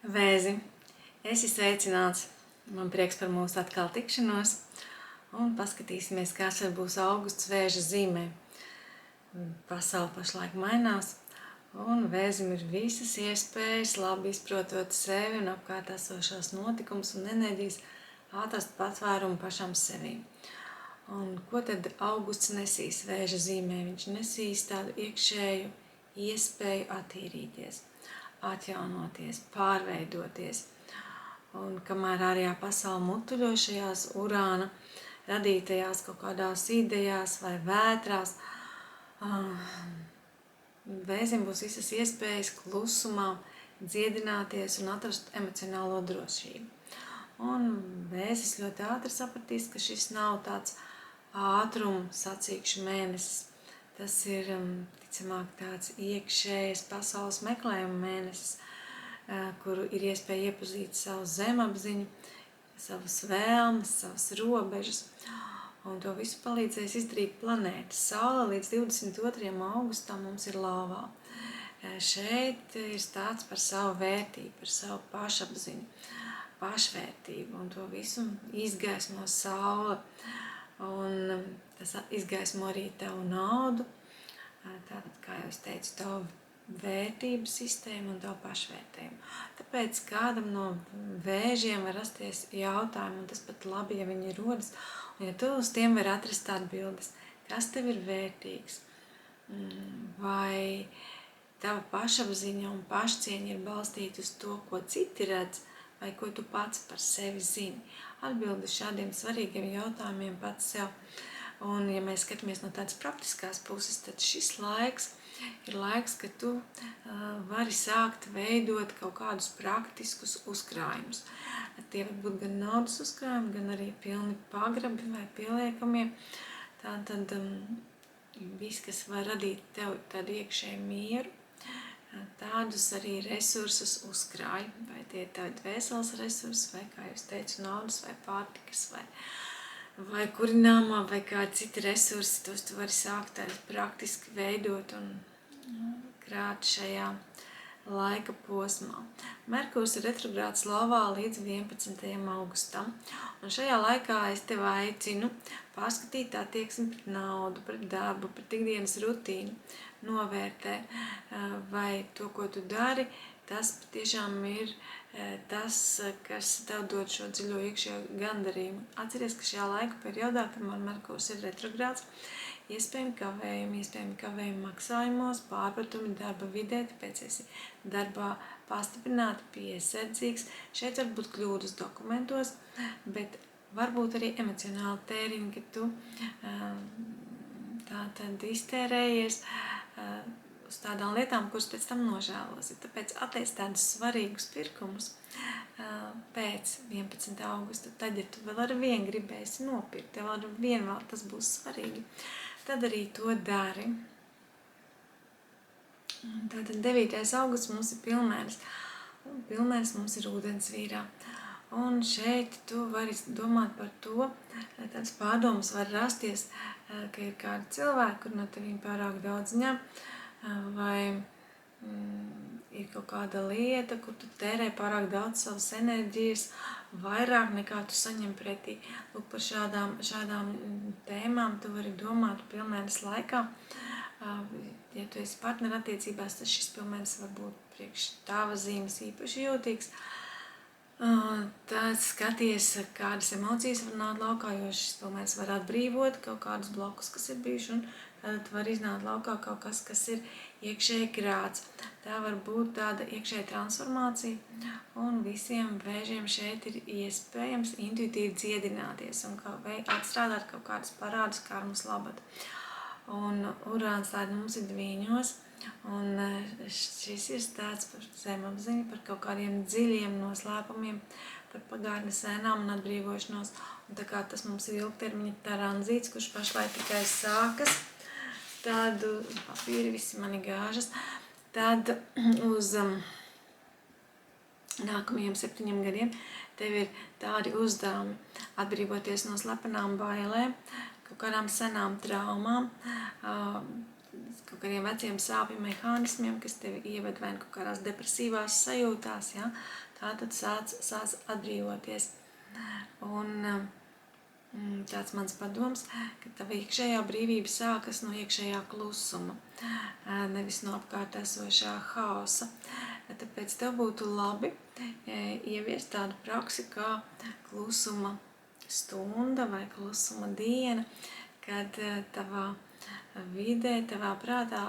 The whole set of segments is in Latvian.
Vēzi, esi sveicināts. Man prieks par mūsu atkal tikšanos. Un paskatīsimies, kāds būs augusts Vēža zīmē. Pasaule pašlaik mainās. Un Vēzim ir visas iespējas, labi izprotot sevi un apkārt esošos notikumus un enerģijas, atrast patvērumu pašam sevī. Un ko tad augusts nesīs Vēža zīmē? Viņš nesīs tādu iekšēju iespēju attīrīties, atjaunoties, pārveidoties. Un kamēr ārējā pasaule mutuļo šajās Urāna radītajās kaut kādās idejās vai vētrās, Vēzim būs visas iespējas klusumā dziedināties un atrast emocionālo drošību. Un Vēzis ļoti ātri sapratīs, ka šis nav tāds ātrumu sacīkšu mēnesis. Tas ir, ticamāk, tāds iekšējais pasaules meklējuma mēnesis, kuru ir iespēja iepazīt savu zemapziņu, savas vēlmes, savas robežas. Un to visu palīdzēs izdarīt planētas. Saule līdz 22. augustam mums ir lauvā. Šeit ir stāsts par savu vērtību, par savu pašapziņu, pašvērtību. Un to visu izgaismo saule. Un tas izgaismo arī tavu naudu. Tātad, kā jau es teicu, tavu vērtību sistēmu un tavu pašvērtību. Tāpēc kādam no vēžiem var rasties jautājumi, un tas pat labi, ja viņi rodas, un ja tu uz tiem vari atrast atbildes, kas tev ir vērtīgs, vai tava pašapziņa un pašcieņa ir balstīta uz to, ko citi redz, vai ko tu pats par sevi zini. Atbildi šādiem svarīgiem jautājumiem pats sev. Un, ja mēs skatāmies no tādas praktiskās puses, tad šis laiks ir laiks, kad tu vari sākt veidot kaut kādus praktiskus uzkrājumus. Tie var būt gan naudas uzkrājumi, gan arī pilni pagrabi vai pieliekamie. Tātad viss, kas var radīt tev tādu iekšēju mieru, tādus arī resursus uzkrāj. Vai tie ir tādi dvēseles resursi, vai, kā jūs teicu, naudas vai pārtikas, vai kurināmā, vai kādi citi resursi, tos tu vari sākt tādi praktiski veidot un krāt šajā laika posmā. Merkurs ir retrogrāds lauvā līdz 11. augustam, un šajā laikā es tev aicinu paskatīt attieksmi pret naudu, pret darbu, pret ikdienas rutīnu, novērtē, vai to, ko tu dari, tas patiešām ir tas, kas tev dod šo dziļo iekšējo gandarījumu. Atceries, ka šajā laika periodā, kamēr Merkurs ir retrogrāds, iespējami kavējumi maksājumos, pārpratumi darba vidē, tāpēc esi darbā pastiprināti, piesardzīgs. Šeit var būt kļūdas dokumentos, bet varbūt arī emocionāli tēriņi, ka tu tātad iztērējies uz tādām lietām, kuras pēc tam nožēlosi. Tāpēc atteic tādus svarīgus pirkumus pēc 11. augusta. Tad, ja tu vēl ar vienu gribēsi nopirkt, tev ar vienu vēl tas būs svarīgi, tad arī to dari. Tātad 9. augusts mums ir pilnmēnesis, un pilnmēnesis mums ir ūdens vīrā. Un šeit tu vari domāt par to, tāds pārdomas var rasties, ka ir kādi cilvēki, kur no tevīm pārāk daudz ņem, vai ir kaut kāda lieta, kur tu tērē pārāk daudz savas enerģijas, vairāk nekā tu saņem pretī. Lūk, par šādām tēmām tu vari domāt pilnmēnesis laikā. Ja tu esi partnerattiecībās, tad šis pilnmēnesis var būt priekš tava zīmes īpaši jūtīgs. Tad skaties, kādas emocijas var nākt laukā, jo šis pilnmēnesis var atbrīvot kaut kādus blokus, kas ir bijuši, un tad var iznākt laukā kaut kas, kas ir iekšēji krāts. Tā var būt tāda iekšēja transformācija, un visiem vēžiem šeit ir iespējams intuitīvi dziedināties un atstrādāt kaut kādus parādus karmas labad. Un Urāns tāda mums ir dviņos, un šis ir stāsts par zemapziņu, par kaut kādiem dziļiem noslēpumiem, par pagātnes ēnām un atbrīvošanos. Un tā kā tas mums ir ilgtermiņa tranzīts, kurš pašlaik tikai sākas, tādu papīri visi mani gāžas, tad uz nākamajiem 7 gadiem tev ir tādi uzdevumi atbrīvoties no slepenām bailēm, kaut kādām senām traumām, kaut kādiem veciem sāpju mehānismiem, kas tevi ieved vai kaut kādās depresīvās sajūtās, ja? tātad sāc atbrīvoties. Un tāds mans padoms, ka tava iekšējā brīvība sākas no iekšējā klusuma, nevis no apkārt esošā haosa. Tāpēc tev būtu labi ieviest tādu praksi kā klusuma stunda vai klusuma diena, kad tavā vidē, tavā prātā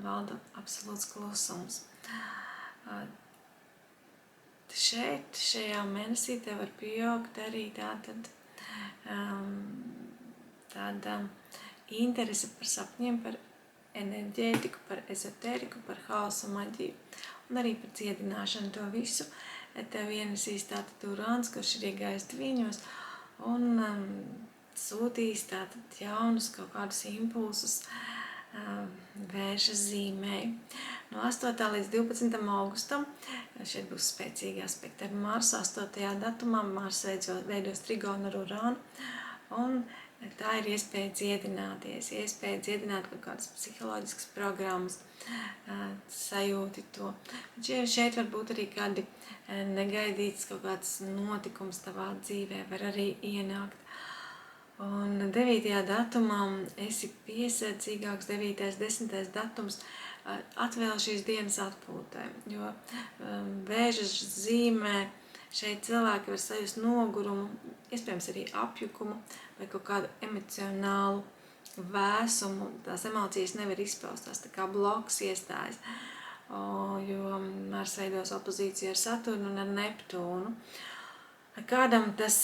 valda absolūts klusums. Šajā mēnesī tev var pieaugt arī tāda interese par sapņiem, par enerģētiku, par ezotēriku, par haosu maģiju un arī par dziedināšanu. To visu tev ienesīs tātad Urāns, kurš ir iegājis Dviņos un sūtīs tātad jaunus kaut kādus impulsus Vēža zīmēji. No 8. līdz 12. augustam šeit būs spēcīgi aspekti ar Marsu. 8. datumā Mars veidos trigonu ar Urānu, un tā ir iespēja dziedināties, iespēja dziedināt kaut kādas psiholoģiskas programmas, sajūti to. Šeit var būt arī kādi negaidīts kaut kāds notikums tavā dzīvē, var arī ienākt. Un 9. datumā esi piesardzīgāks, 9. 10. datums atvēl šīs dienas atpūtē, jo Vēža zīmē šeit cilvēki var sajust nogurumu, iespējams arī apjukumu vai kaut kādu emocionālu vēsumu, tās emocijas nevar izpaust, tās tā kā bloks iestājas, jo Mars veidos opozīciju ar Saturnu un ar Neptūnu. Kādam tas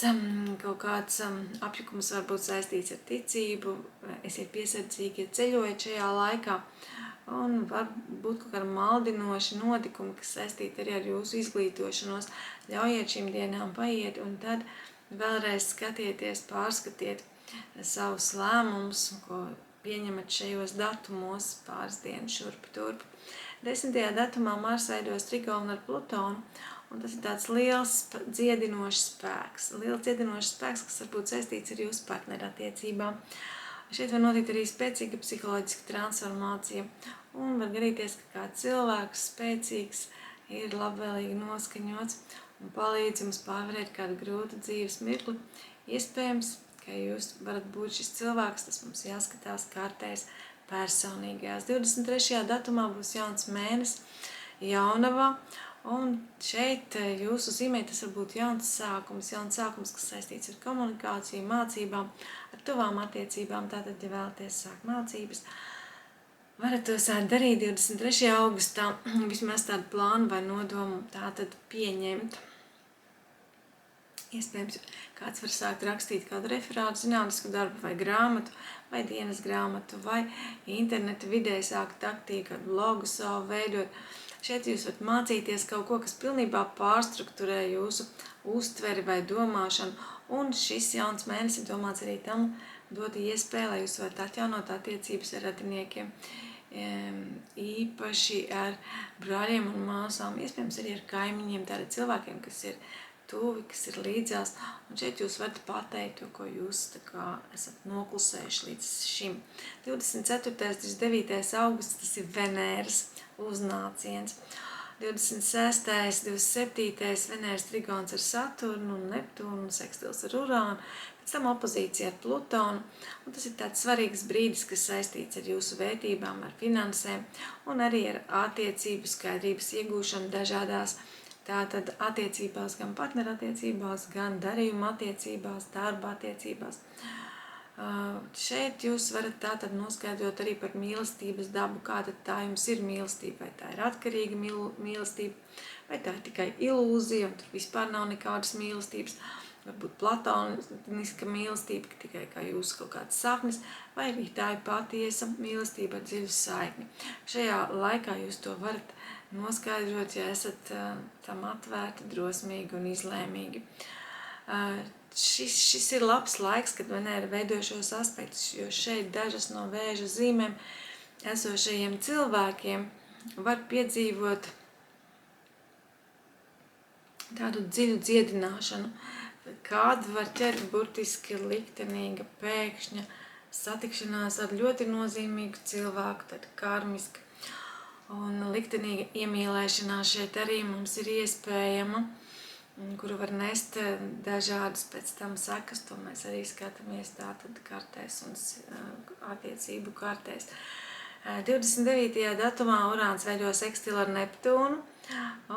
kaut kāds apjukums var būt saistīts ar ticību, esiet piesardzīgi, ja ceļojat šajā laikā, un var būt kaut kādi maldinoši notikumi, kas saistīti arī ar jūsu izglītošanos. Ļaujiet šīm dienām paiet, un tad vēlreiz skatieties, pārskatiet savus lēmumus, ko pieņemat šajos datumos, pāris dienas šurp turp. 10. datumā Mars veidos trigonu ar Plutonu, un tas ir tāds liels dziedinošs spēks, kas var būt saistīts ar jūsu partnerattiecībām. Šeit var notikt arī spēcīga psiholoģiska transformācija, un var gadīties, ka kāds cilvēks spēcīgs ir labvēlīgi noskaņots un palīdz jums pārvarēt kādu grūtu dzīves mirkli. Iespējams, ka jūs varat būt šis cilvēks, tas mums jāskatās kārtēs personīgajās. 23. datumā būs jauns mēnesis jaunavā, un šeit jūsu zīmē tas var būt jauns sākums, kas saistīts ar komunikāciju, mācībām, ar tuvām attiecībām. Tātad, ja vēlaties sākt mācības, varat to sākt darīt 23. augustā, vismaz tādu plānu vai nodomu tātad pieņemt. Iespējams, kāds var sākt rakstīt kādu referātu, zinātnisku darbu vai grāmatu, vai dienas grāmatu, vai interneta vidē sākt aktīvi kādu blogu savu veidot. Šeit jūs varat mācīties kaut ko, kas pilnībā pārstrukturē jūsu uztveri vai domāšanu, un šis jauns mēnesis ir domāts arī tam dot iespēju, lai jūs varat atjaunot attiecības ar radiniekiem, īpaši ar brāļiem un māsām, iespējams arī ar kaimiņiem, tādi cilvēkiem, kas ir tuvi, kas ir līdzās, un šeit jūs varat pateikt to, ko jūs esat noklusējuši līdz šim. 24. 29. augusts, tas ir Venēras uznāciens. 26. 27. Venēras trigons ar Saturnu un Neptūnu un sekstils ar Urānu, pēc tam opozīcija ar Plutonu, un tas ir tāds svarīgs brīdis, kas saistīts ar jūsu vērtībām, ar finansēm un arī ar attiecību skaidrības iegūšanu dažādās tātad attiecībās, gan partnerattiecībās, gan darījuma attiecībās, darba attiecībās. Šeit jūs varat tātad noskaidrot arī par mīlestības dabu, kāda tā jums ir mīlestība, vai tā ir atkarīga mīlestība, vai tā ir tikai ilūzija, un tur vispār nav nekādas mīlestības, varbūt platoniska mīlestība, tikai kā jūsu kaut kāds sapnis, vai arī tā ir patiesa mīlestība ar dziļu saikni. Šajā laikā jūs to varat noskaidrot, ja esat tam atvērti, drosmīgi un izlēmīgi. Šis ir labs laiks, kad Venēra veido šos aspektus, jo šeit dažas no Vēža zīmēm esošajiem cilvēkiem var piedzīvot tādu dziļu dziedināšanu, kādu var ķert burtiski liktenīga, pēkšņa satikšanās ar ļoti nozīmīgu cilvēku, tad karmiska. Un liktenīga iemīlēšanās šeit arī mums ir iespējama, kuru var nest dažādas pēc tam sekas, to mēs arī skatāmies tātad kartēs un attiecību kartēs. 29. datumā Urāns veido sekstilu ar Neptūnu,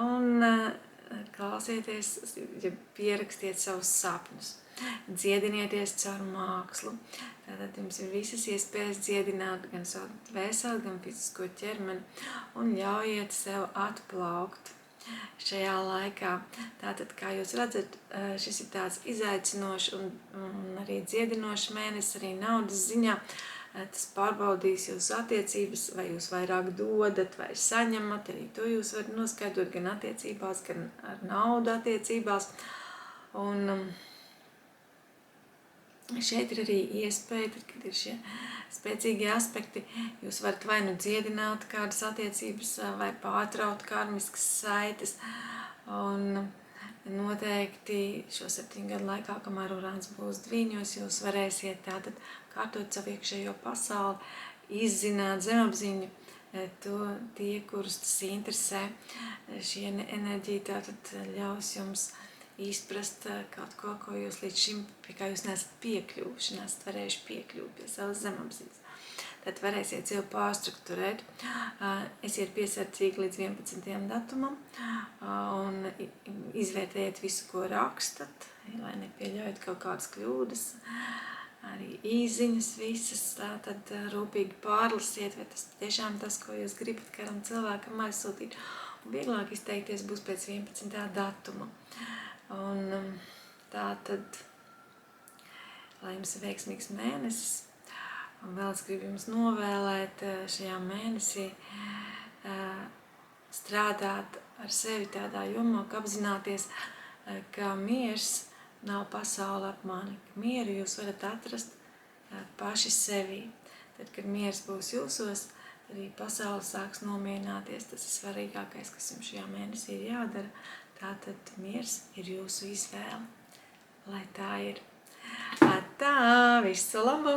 un klausieties, ja pierakstiet savus sapņus, dziedinieties caur mākslu. Tātad jums ir visas iespējas dziedināt gan savu dvēseli, gan fizisko ķermeni, un ļaujiet sev atplaukt šajā laikā. Tātad, kā jūs redzat, šis ir tāds izaicinošs un arī dziedinošs mēnesis, arī naudas ziņā. Tas pārbaudīs jūsu attiecības, vai jūs vairāk dodat vai saņemat, arī to jūs varat noskaidrot gan attiecībās, gan ar naudu attiecībās. Un šeit ir arī iespēja, tad, kad ir šie spēcīgie aspekti, jūs varat vai nu dziedināt kādas attiecības, vai pārtraut karmiskas saites. Un noteikti šo 7 gadu laikā, kamēr Urāns būs Dviņos, jūs varēsiet tātad kārtot savu iekšējo pasauli, izzināt zemapziņu, tie, kurus tas interesē. Šī enerģija tātad ļaus jums izprast kaut ko, ko jūs līdz šim, pie kā jūs neesat piekļuvuši, neesat varējuši piekļūt pie savas zemapziņas. Tad varēsiet sev pārstrukturēt. Esiet piesardzīgi līdz 11. datumam un izvērtējiet visu, ko rakstat, lai nepieļaujat kaut kādas kļūdas. Arī īziņas visas, tad rūpīgi pārlasiet, vai tas tiešām tas, ko jūs gribat kādam cilvēkam aizsūtīt. Un vieglāk izteikties būs pēc 11. datuma. Un tā tad, lai jums ir veiksmīgs mēnesis, un vēl es gribu jums novēlēt šajā mēnesī strādāt ar sevi tādā jomā, ka apzināties, ka miers nav pasaule ap mani, ka mieru jūs varat atrast paši sevī. Tad, kad miers būs jūsos, arī pasaule sāks nomierināties. Tas ir svarīgākais, kas jums šajā mēnesī ir jādara. Tātad miers ir jūsu izvēle. Lai tā ir. Tā, visu labu!